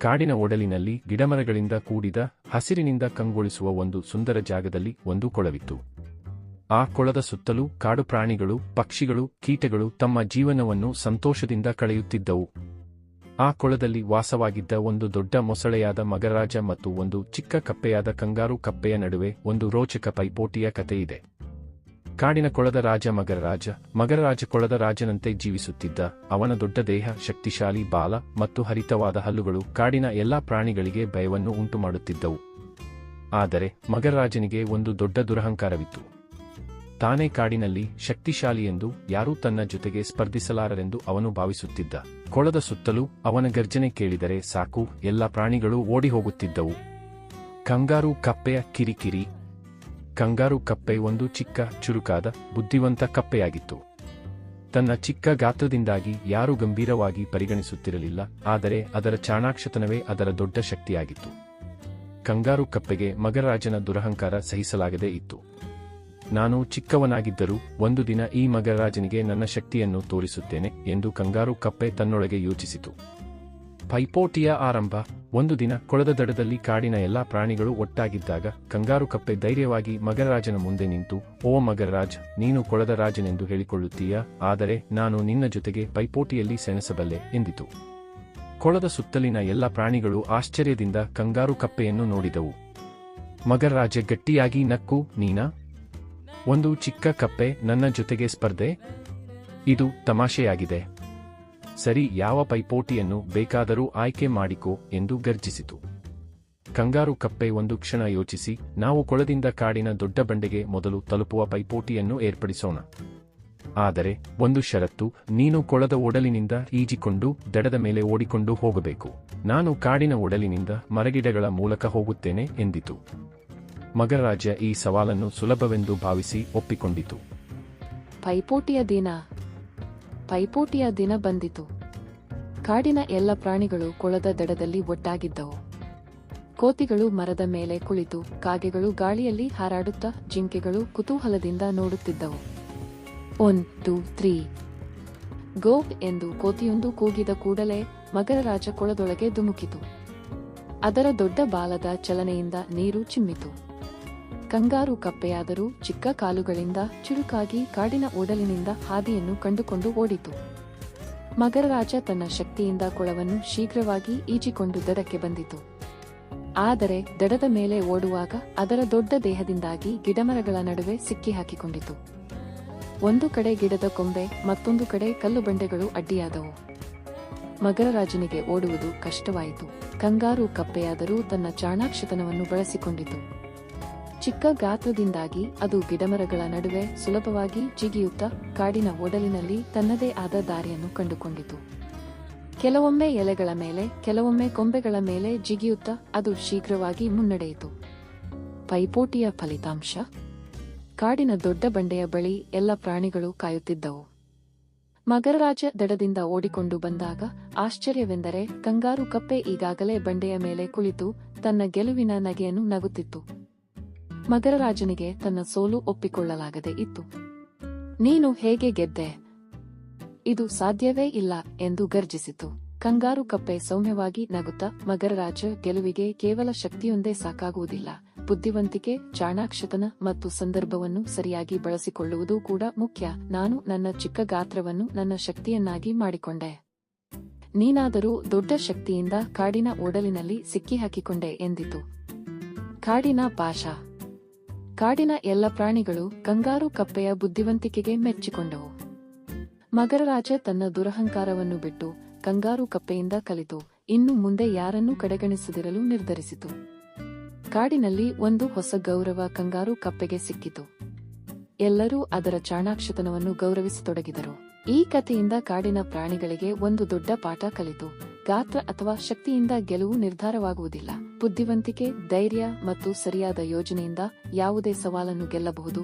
ಕಾಡಿನ ಒಡಲಿನಲ್ಲಿ ಗಿಡಮರಗಳಿಂದ ಕೂಡಿದ ಹಸಿರಿನಿಂದ ಕಂಗೊಳಿಸುವ ಒಂದು ಸುಂದರ ಜಾಗದಲ್ಲಿ ಒಂದು ಕೊಳವಿತ್ತು. ಆ ಕೊಳದ ಸುತ್ತಲೂ ಕಾಡು ಪ್ರಾಣಿಗಳು, ಪಕ್ಷಿಗಳು, ಕೀಟಗಳು ತಮ್ಮ ಜೀವನವನ್ನು ಸಂತೋಷದಿಂದ ಕಳೆಯುತ್ತಿದ್ದವು. ಆ ಕೊಳದಲ್ಲಿ ವಾಸವಾಗಿದ್ದ ಒಂದು ದೊಡ್ಡ ಮೊಸಳೆಯಾದ ಮಗರರಾಜ ಮತ್ತು ಒಂದು ಚಿಕ್ಕ ಕಪ್ಪೆಯಾದ ಕಂಗಾರು ಕಪ್ಪೆಯ ನಡುವೆ ಒಂದು ರೋಚಕ ಪೈಪೋಟಿಯ ಕಥೆಯಿದೆ. ಕಾಡಿನ ಕೊಳದ ರಾಜ ಮಗರರಾಜ. ಮಗರರಾಜ ಕೊಳದ ರಾಜನಂತೆ ಜೀವಿಸುತ್ತಿದ್ದ. ಅವನ ದೊಡ್ಡ ದೇಹ, ಶಕ್ತಿಶಾಲಿ ಬಾಲ ಮತ್ತು ಹರಿತವಾದ ಹಲ್ಲುಗಳು ಕಾಡಿನ ಎಲ್ಲಾ ಪ್ರಾಣಿಗಳಿಗೆ ಭಯವನ್ನು ಉಂಟುಮಾಡುತ್ತಿದ್ದವು. ಆದರೆ ಮಗರರಾಜನಿಗೆ ಒಂದು ದೊಡ್ಡ ದುರಹಂಕಾರವಿತ್ತು. ತಾನೇ ಕಾಡಿನಲ್ಲಿ ಶಕ್ತಿಶಾಲಿ ಎಂದು ಯಾರೂ ತನ್ನ ಜೊತೆಗೆ ಸ್ಪರ್ಧಿಸಲಾರರೆಂದು ಅವನು ಭಾವಿಸುತ್ತಿದ್ದ. ಕೊಳದ ಸುತ್ತಲೂ ಅವನ ಗರ್ಜನೆ ಕೇಳಿದರೆ ಸಾಕು, ಎಲ್ಲ ಪ್ರಾಣಿಗಳು ಓಡಿ ಹೋಗುತ್ತಿದ್ದವು. ಕಂಗಾರು ಕಪ್ಪೆಯ ಕಿರಿಕಿರಿ. ಕಂಗಾರು ಕಪ್ಪೆ ಒಂದು ಚಿಕ್ಕ, ಚುರುಕಾದ, ಬುದ್ಧಿವಂತ ಕಪ್ಪೆಯಾಗಿತ್ತು. ತನ್ನ ಚಿಕ್ಕ ಗಾತ್ರದಿಂದಾಗಿ ಯಾರೂ ಗಂಭೀರವಾಗಿ ಪರಿಗಣಿಸುತ್ತಿರಲಿಲ್ಲ, ಆದರೆ ಅದರ ಚಾಣಾಕ್ಷತನವೇ ಅದರ ದೊಡ್ಡ ಶಕ್ತಿಯಾಗಿತ್ತು. ಕಂಗಾರು ಕಪ್ಪೆಗೆ ಮಗರರಾಜನ ದುರಹಂಕಾರ ಸಹಿಸಲಾಗದೇ ಇತ್ತು. ನಾನು ಚಿಕ್ಕವನಾಗಿದ್ದರೂ ಒಂದು ದಿನ ಈ ಮಗರರಾಜನಿಗೆ ನನ್ನ ಶಕ್ತಿಯನ್ನು ತೋರಿಸುತ್ತೇನೆ ಎಂದು ಕಂಗಾರು ಕಪ್ಪೆ ತನ್ನೊಳಗೆ ಯೋಚಿಸಿತು. ಪೈಪೋಟಿಯ ಆರಂಭ. ಒಂದು ದಿನ ಕೊಳದ ದಡದಲ್ಲಿ ಕಾಡಿನ ಎಲ್ಲಾ ಪ್ರಾಣಿಗಳು ಒಟ್ಟಾಗಿದ್ದಾಗ ಕಂಗಾರು ಕಪ್ಪೆ ಧೈರ್ಯವಾಗಿ ಮಗರರಾಜನ ಮುಂದೆ ನಿಂತು, ಓ ಮಗರರಾಜ್, ನೀನು ಕೊಳದ ರಾಜನೆಂದು ಹೇಳಿಕೊಳ್ಳುತ್ತೀಯಾ, ಆದರೆ ನಾನು ನಿನ್ನ ಜೊತೆಗೆ ಪೈಪೋಟಿಯಲ್ಲಿ ಸೆಣಸಬಲ್ಲೆ ಎಂದಿತು. ಕೊಳದ ಸುತ್ತಲಿನ ಎಲ್ಲ ಪ್ರಾಣಿಗಳು ಆಶ್ಚರ್ಯದಿಂದ ಕಂಗಾರು ಕಪ್ಪೆಯನ್ನು ನೋಡಿದವು. ಮಗರರಾಜ ಗಟ್ಟಿಯಾಗಿ ನಕ್ಕು, ನೀನಾ? ಒಂದು ಚಿಕ್ಕ ಕಪ್ಪೆ ನನ್ನ ಜೊತೆಗೆ ಸ್ಪರ್ಧೆ? ಇದು ತಮಾಷೆಯಾಗಿದೆ. ಸರಿ, ಯಾವ ಪೈಪೋಟಿಯನ್ನು ಬೇಕಾದರೂ ಆಯ್ಕೆ ಮಾಡಿಕೋ ಎಂದು ಗರ್ಜಿಸಿತು. ಕಂಗಾರು ಕಪ್ಪೆ ಒಂದು ಕ್ಷಣ ಯೋಚಿಸಿ, ನಾವು ಕೊಳದಿಂದ ಕಾಡಿನ ದೊಡ್ಡ ಬಂಡೆಗೆ ಮೊದಲು ತಲುಪುವ ಪೈಪೋಟಿಯನ್ನು ಏರ್ಪಡಿಸೋಣ. ಆದರೆ ಒಂದು ಷರತ್ತು, ನೀನು ಕೊಳದ ಒಡಲಿನಿಂದ ಈಜಿಕೊಂಡು ದಡದ ಮೇಲೆ ಓಡಿಕೊಂಡು ಹೋಗಬೇಕು. ನಾನು ಕಾಡಿನ ಒಡಲಿನಿಂದ ಮರಗಿಡಗಳ ಮೂಲಕ ಹೋಗುತ್ತೇನೆ ಎಂದಿತು. ಮಗರರಾಜ ಈ ಸವಾಲನ್ನು ಸುಲಭವೆಂದು ಭಾವಿಸಿ ಒಪ್ಪಿಕೊಂಡಿತು. ಪೈಪೋಟಿಯ ದಿನ ಬಂದಿತು. ಕಾಡಿನ ಎಲ್ಲ ಪ್ರಾಣಿಗಳು ಕೊಳದ ದಡದಲ್ಲಿ ಒಟ್ಟಾಗಿದ್ದವು. ಕೋತಿಗಳು ಮರದ ಮೇಲೆ ಕುಳಿತು, ಕಾಗೆಗಳು ಗಾಳಿಯಲ್ಲಿ ಹಾರಾಡುತ್ತಾ, ಜಿಂಕೆಗಳು ಕುತೂಹಲದಿಂದ ನೋಡುತ್ತಿದ್ದವು. 1 2 3 ಗೋ ಎಂದು ಕೋತಿಯೊಂದು ಕೂಗಿದ ಕೂಡಲೇ ಮಗರರಾಜ ಕೊಳದೊಳಗೆ ಧುಮುಕಿತು. ಅದರ ದೊಡ್ಡ ಬಾಲದ ಚಲನೆಯಿಂದ ನೀರು ಚಿಮ್ಮಿತು. ಕಂಗಾರು ಕಪ್ಪೆಯಾದರೂ ಚಿಕ್ಕ ಕಾಲುಗಳಿಂದ ಚುರುಕಾಗಿ ಕಾಡಿನ ಒಡಲಿನಿಂದ ಹಾದಿಯನ್ನು ಕಂಡುಕೊಂಡು ಓಡಿತು. ಮಗರರಾಜ ತನ್ನ ಶಕ್ತಿಯಿಂದ ಕೊಳವನ್ನು ಶೀಘ್ರವಾಗಿ ಈಜಿಕೊಂಡು ದಡಕ್ಕೆ ಬಂದಿತು. ಆದರೆ ದಡದ ಮೇಲೆ ಓಡುವಾಗ ಅದರ ದೊಡ್ಡ ದೇಹದಿಂದಾಗಿ ಗಿಡಮರಗಳ ನಡುವೆ ಸಿಕ್ಕಿಹಾಕಿಕೊಂಡಿತು. ಒಂದು ಕಡೆ ಗಿಡದ ಕೊಂಬೆ, ಮತ್ತೊಂದು ಕಡೆ ಕಲ್ಲು ಬಂಡೆಗಳು ಅಡ್ಡಿಯಾದವು. ಮಗರರಾಜನಿಗೆ ಓಡುವುದು ಕಷ್ಟವಾಯಿತು. ಕಂಗಾರು ಕಪ್ಪೆಯಾದರೂ ತನ್ನ ಚಾಣಾಕ್ಷತನವನ್ನು ಬಳಸಿಕೊಂಡಿತು. ಚಿಕ್ಕ ಗಾತ್ರದಿಂದಾಗಿ ಅದು ಗಿಡಮರಗಳ ನಡುವೆ ಸುಲಭವಾಗಿ ಜಿಗಿಯುತ್ತಾ ಕಾಡಿನ ಒಡಲಿನಲ್ಲಿ ತನ್ನದೇ ಆದ ದಾರಿಯನ್ನು ಕಂಡುಕೊಂಡಿತು. ಕೆಲವೊಮ್ಮೆ ಎಲೆಗಳ ಮೇಲೆ, ಕೆಲವೊಮ್ಮೆ ಕೊಂಬೆಗಳ ಮೇಲೆ ಜಿಗಿಯುತ್ತಾ ಅದು ಶೀಘ್ರವಾಗಿ ಮುನ್ನಡೆಯಿತು. ಪೈಪೋಟಿಯ ಫಲಿತಾಂಶ. ಕಾಡಿನ ದೊಡ್ಡ ಬಂಡೆಯ ಬಳಿ ಎಲ್ಲ ಪ್ರಾಣಿಗಳು ಕಾಯುತ್ತಿದ್ದವು. ಮಗರರಾಜ ದಡದಿಂದ ಓಡಿಕೊಂಡು ಬಂದಾಗ ಆಶ್ಚರ್ಯವೆಂದರೆ ಕಂಗಾರು ಕಪ್ಪೆ ಈಗಾಗಲೇ ಬಂಡೆಯ ಮೇಲೆ ಕುಳಿತು ತನ್ನ ಗೆಲುವಿನ ನಗೆಯನ್ನು ನಗುತ್ತಿತ್ತು. ಮಗರರಾಜನಿಗೆ ತನ್ನ ಸೋಲು ಒಪ್ಪಿಕೊಳ್ಳಲಾಗದೆ ಇತ್ತು. ನೀನು ಹೇಗೆ ಗೆದ್ದೆ? ಇದು ಸಾಧ್ಯವೇ ಇಲ್ಲ ಎಂದು ಗರ್ಜಿಸಿತು. ಕಂಗಾರು ಕಪ್ಪೆ ಸೌಮ್ಯವಾಗಿ ನಗುತ್ತಾ, ಮಗರರಾಜ, ಗೆಲುವಿಗೆ ಕೇವಲ ಶಕ್ತಿಯೊಂದೇ ಸಾಕಾಗುವುದಿಲ್ಲ. ಬುದ್ಧಿವಂತಿಕೆ, ಚಾಣಾಕ್ಷತನ ಮತ್ತು ಸಂದರ್ಭವನ್ನು ಸರಿಯಾಗಿ ಬಳಸಿಕೊಳ್ಳುವುದು ಕೂಡ ಮುಖ್ಯ. ನಾನು ನನ್ನ ಚಿಕ್ಕ ಗಾತ್ರವನ್ನು ನನ್ನ ಶಕ್ತಿಯನ್ನಾಗಿ ಮಾಡಿಕೊಂಡೆ. ನೀನಾದರೂ ದೊಡ್ಡ ಶಕ್ತಿಯಿಂದ ಕಾಡಿನ ಒಡಲಿನಲ್ಲಿ ಸಿಕ್ಕಿಹಾಕಿಕೊಂಡೆ ಎಂದಿತು. ಕಾಡಿನ ಭಾಷಾ. ಕಾಡಿನ ಎಲ್ಲ ಪ್ರಾಣಿಗಳು ಕಂಗಾರು ಕಪ್ಪೆಯ ಬುದ್ಧಿವಂತಿಕೆಗೆ ಮೆಚ್ಚಿಕೊಂಡವು. ಮಗರರಾಜ ತನ್ನ ದುರಹಂಕಾರವನ್ನು ಬಿಟ್ಟು ಕಂಗಾರು ಕಪ್ಪೆಯಿಂದ ಕಲಿತು ಇನ್ನು ಮುಂದೆ ಯಾರನ್ನೂ ಕಡೆಗಣಿಸದಿರಲು ನಿರ್ಧರಿಸಿತು. ಕಾಡಿನಲ್ಲಿ ಒಂದು ಹೊಸ ಗೌರವ ಕಂಗಾರು ಕಪ್ಪೆಗೆ ಸಿಕ್ಕಿತು. ಎಲ್ಲರೂ ಅದರ ಚಾಣಾಕ್ಷತನವನ್ನು ಗೌರವಿಸತೊಡಗಿದರು. ಈ ಕಥೆಯಿಂದ ಕಾಡಿನ ಪ್ರಾಣಿಗಳಿಗೆ ಒಂದು ದೊಡ್ಡ ಪಾಠ ಕಲಿತು. ಗಾತ್ರ ಅಥವಾ ಶಕ್ತಿಯಿಂದ ಗೆಲುವು ನಿರ್ಧಾರವಾಗುವುದಿಲ್ಲ. ಬುದ್ಧಿವಂತಿಕೆ, ಧೈರ್ಯ ಮತ್ತು ಸರಿಯಾದ ಯೋಜನೆಯಿಂದ ಯಾವುದೇ ಸವಾಲನ್ನು ಗೆಲ್ಲಬಹುದು.